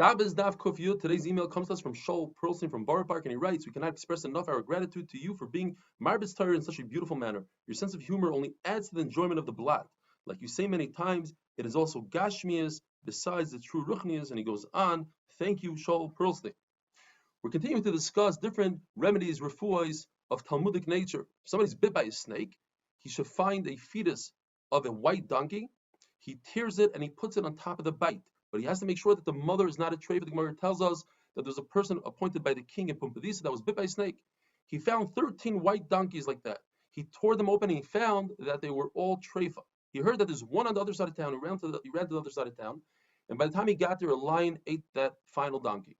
Shabbos Daf Kufyu. Today's email comes to us from Shaul Perlstein from Borough Park, and he writes, "We cannot express enough our gratitude to you for being Marbitz Torah in such a beautiful manner. Your sense of humor only adds to the enjoyment of the blad. Like you say many times, it is also Gashmias besides the true Ruchnias." And he goes on, "Thank you, Shaul Perlstein." We're continuing to discuss different remedies, refuahs of Talmudic nature. If somebody's bit by a snake, he should find a fetus of a white donkey. He tears it and he puts it on top of the bite. But he has to make sure that the mother is not a treifa. The Gemara tells us that there's a person appointed by the king in Pumbedisa that was bit by a snake. He found 13 white donkeys like that. He tore them open and he found that they were all treifa. He heard that there's one on the other side of town. He ran to the other side of town. And by the time he got there, a lion ate that final donkey.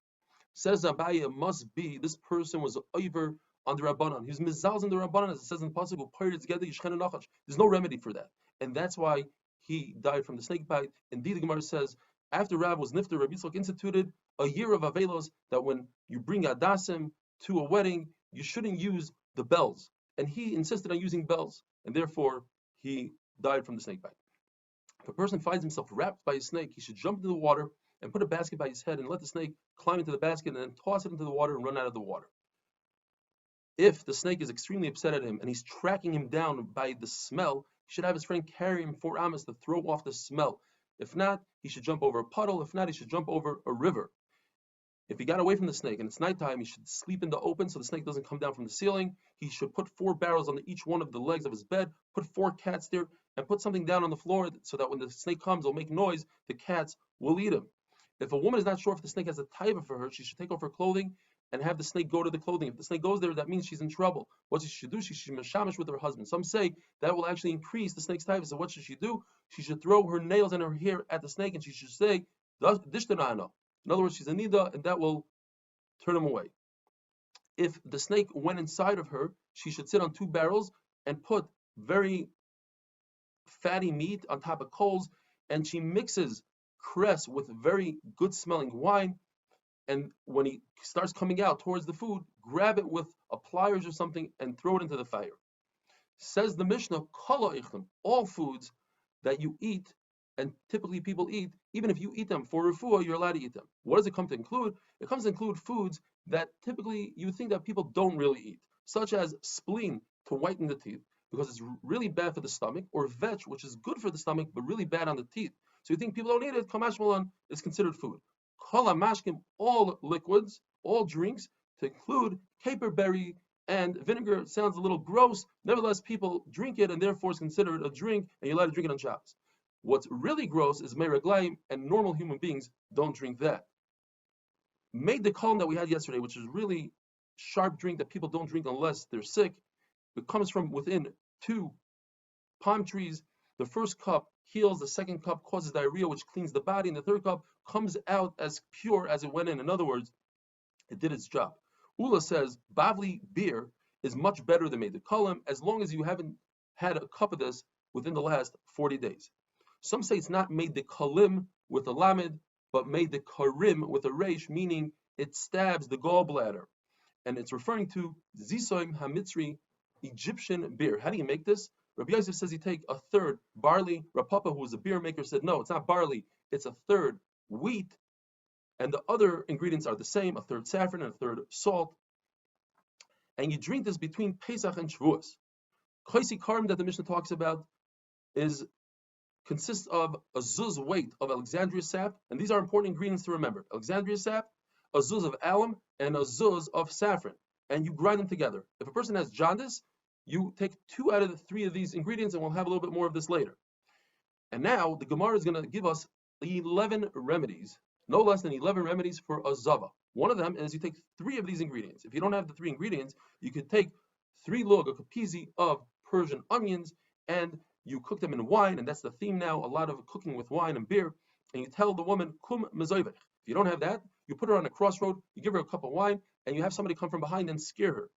Says Abaye, it must be this person was over on the Rabbanan. He was mizalz in the Rabbanan, as it says in the pasuk, there's no remedy for that. And that's why he died from the snake bite. Indeed, the Gemara says, after Rav was nifter, Rabbi Yitzchak instituted a year of avelos, that when you bring adasim to a wedding, you shouldn't use the bells. And he insisted on using bells, and therefore he died from the snake bite. If a person finds himself wrapped by a snake, he should jump into the water and put a basket by his head and let the snake climb into the basket and then toss it into the water and run out of the water. If the snake is extremely upset at him and he's tracking him down by the smell, he should have his friend carry him 4 amas to throw off the smell. If not, he should jump over a puddle. If not, he should jump over a river. If he got away from the snake and it's nighttime, he should sleep in the open so the snake doesn't come down from the ceiling. He should put 4 barrels on each one of the legs of his bed, put 4 cats there, and put something down on the floor so that when the snake comes, it'll make noise, the cats will eat him. If a woman is not sure if the snake has a taiva for her, she should take off her clothing and have the snake go to the clothing. If the snake goes there, that means she's in trouble. What she should do, she should mashamish with her husband. Some say that will actually increase the snake's taiva. So what should she do? She should throw her nails and her hair at the snake, and she should say, "Dishtanano." In other words, she's a nida, and that will turn him away. If the snake went inside of her, she should sit on 2 barrels and put very fatty meat on top of coals, and she mixes cress with very good smelling wine, and when he starts coming out towards the food, grab it with a pliers or something and throw it into the fire. Says the Mishnah, all foods that you eat, and typically people eat, even if you eat them for refuah, you're allowed to eat them. What does it come to include? It comes to include foods that typically you would think that people don't really eat, such as spleen to whiten the teeth, because it's really bad for the stomach, or vetch, which is good for the stomach, but really bad on the teeth. So you think people don't eat it, kamash malan is considered food. Kala mashkim, all liquids, all drinks, to include caperberry and vinegar. It sounds a little gross. Nevertheless, people drink it, and therefore it's considered a drink, and you're allowed to drink it on Shabbos. What's really gross is meraglaim, and normal human beings don't drink that. Made the column that we had yesterday, which is really sharp drink that people don't drink unless they're sick. It comes from within 2 palm trees. The first cup heals, the second cup causes diarrhea, which cleans the body, and the third cup comes out as pure as it went in. In other words, it did its job. Ula says Bavli beer is much better than made the kolim, as long as you haven't had a cup of this within the last 40 days. Some say it's not made the kolim with a lamed, but made the karim with a resh, meaning it stabs the gallbladder. And it's referring to Zisoim Hamitzri, Egyptian beer. How do you make this? Rabbi Yosef says you take 1/3 barley. Rav Papa, who was a beer maker, said no, it's not barley, it's 1/3 wheat, and the other ingredients are the same, 1/3 saffron and 1/3 salt. And you drink this between Pesach and Shavuos. Koisi Karim that the Mishnah talks about consists of a zuz weight of Alexandria sap, and these are important ingredients to remember. Alexandria sap, a zuz of alum, and a zuz of saffron, and you grind them together. If a person has jaundice, you take 2 out of the 3 of these ingredients, and we'll have a little bit more of this later. And now the Gemara is going to give us 11 remedies, no less than 11 remedies for a zava. One of them is you take 3 of these ingredients. If you don't have the 3 ingredients, you could take 3 log or kapizi of Persian onions, and you cook them in wine, and that's the theme now, a lot of cooking with wine and beer, and you tell the woman, kum mezoivech. If you don't have that, you put her on a crossroad, you give her a cup of wine, and you have somebody come from behind and scare her.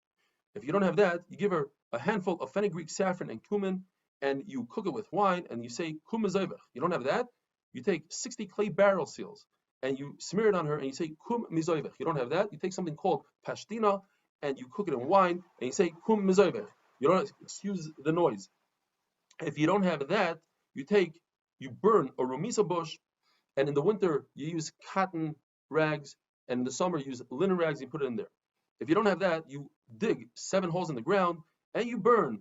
If you don't have that, you give her a handful of fenugreek, saffron, and cumin, and you cook it with wine, and you say, kum mezoivech. You don't have that, you take 60 clay barrel seals, and you smear it on her, and you say, kum mezoivech. You don't have that, you take something called pashtina, and you cook it in wine, and you say, kum mezoivech. You don't excuse the noise. If you don't have that, you burn a rumisa bush, and in the winter you use cotton rags, and in the summer use linen rags, you put it in there. If you don't have that, you dig 7 holes in the ground and you burn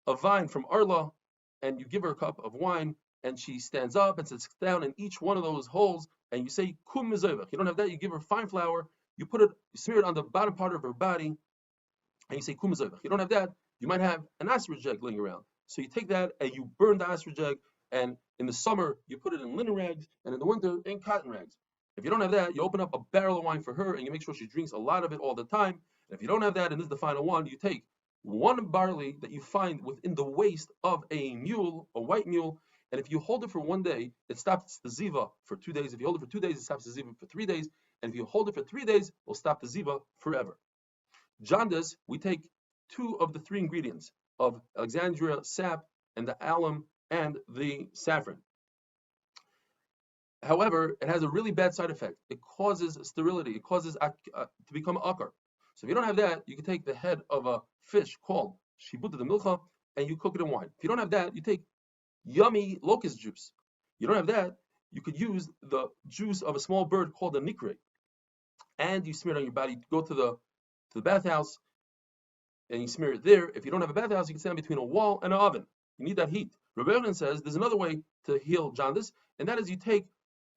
a vine from Arla, and you give her a cup of wine, and she stands up and sits down in each one of those holes, and you say kum mezovach. You don't have that, you give her fine flour, you smear it on the bottom part of her body, and you say kum mezovach. You don't have that, you might have an ostrich egg laying around. So you take that and you burn the ostrich egg, and in the summer you put it in linen rags, and in the winter in cotton rags. If you don't have that, you open up a barrel of wine for her, and you make sure she drinks a lot of it all the time. And if you don't have that, and this is the final one, you take one barley that you find within the waist of a mule, a white mule, and if you hold it for 1 day, it stops the ziva for 2 days. If you hold it for 2 days, it stops the ziva for 3 days. And if you hold it for 3 days, it will stop the ziva forever. Jaundice, we take 2 of the 3 ingredients of Alexandria sap and the alum and the saffron. However, it has a really bad side effect. It causes sterility. It causes to become akar. So if you don't have that, you can take the head of a fish called shibuta de milcha and you cook it in wine. If you don't have that, you take yummy locust juice. You don't have that, you could use the juice of a small bird called a nikre, and you smear it on your body. Go to the bathhouse and you smear it there. If you don't have a bathhouse, you can stand between a wall and an oven. You need that heat. Rabbi Yochanan says there's another way to heal jaundice, and that is you take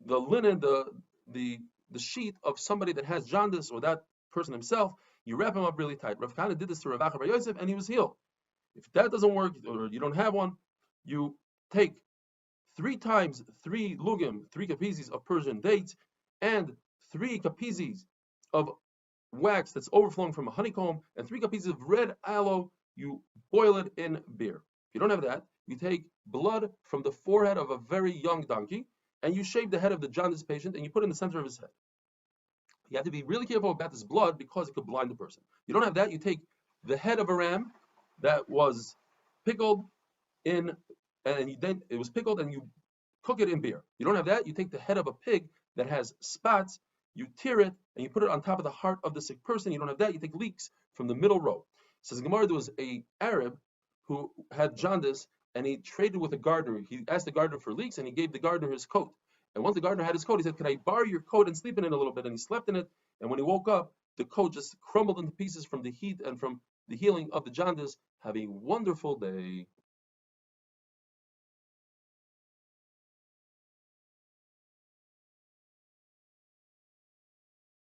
the linen, the sheet of somebody that has jaundice, or that person himself, you wrap him up really tight. Rav Kahana did this to Rav Acha Bar Yosef, and he was healed. If that doesn't work, or you don't have one, you take 3 times 3 lugim, 3 kapizis of Persian dates, and 3 kapizis of wax that's overflowing from a honeycomb, and 3 kapizis of red aloe. You boil it in beer. If you don't have that, you take blood from the forehead of a very young donkey, and you shave the head of the jaundice patient, and you put it in the center of his head. You have to be really careful about this blood because it could blind the person. You don't have that, you take the head of a ram that was pickled and then it was pickled, and you cook it in beer. You don't have that, you take the head of a pig that has spots, you tear it, and you put it on top of the heart of the sick person. You don't have that, you take leeks from the middle row. Says Gemara, there was a Arab who had jaundice, and he traded with a gardener. He asked the gardener for leeks, and he gave the gardener his coat. And once the gardener had his coat, he said, "Can I borrow your coat and sleep in it a little bit?" And he slept in it, and when he woke up, the coat just crumbled into pieces from the heat and from the healing of the jaundice. Have a wonderful day.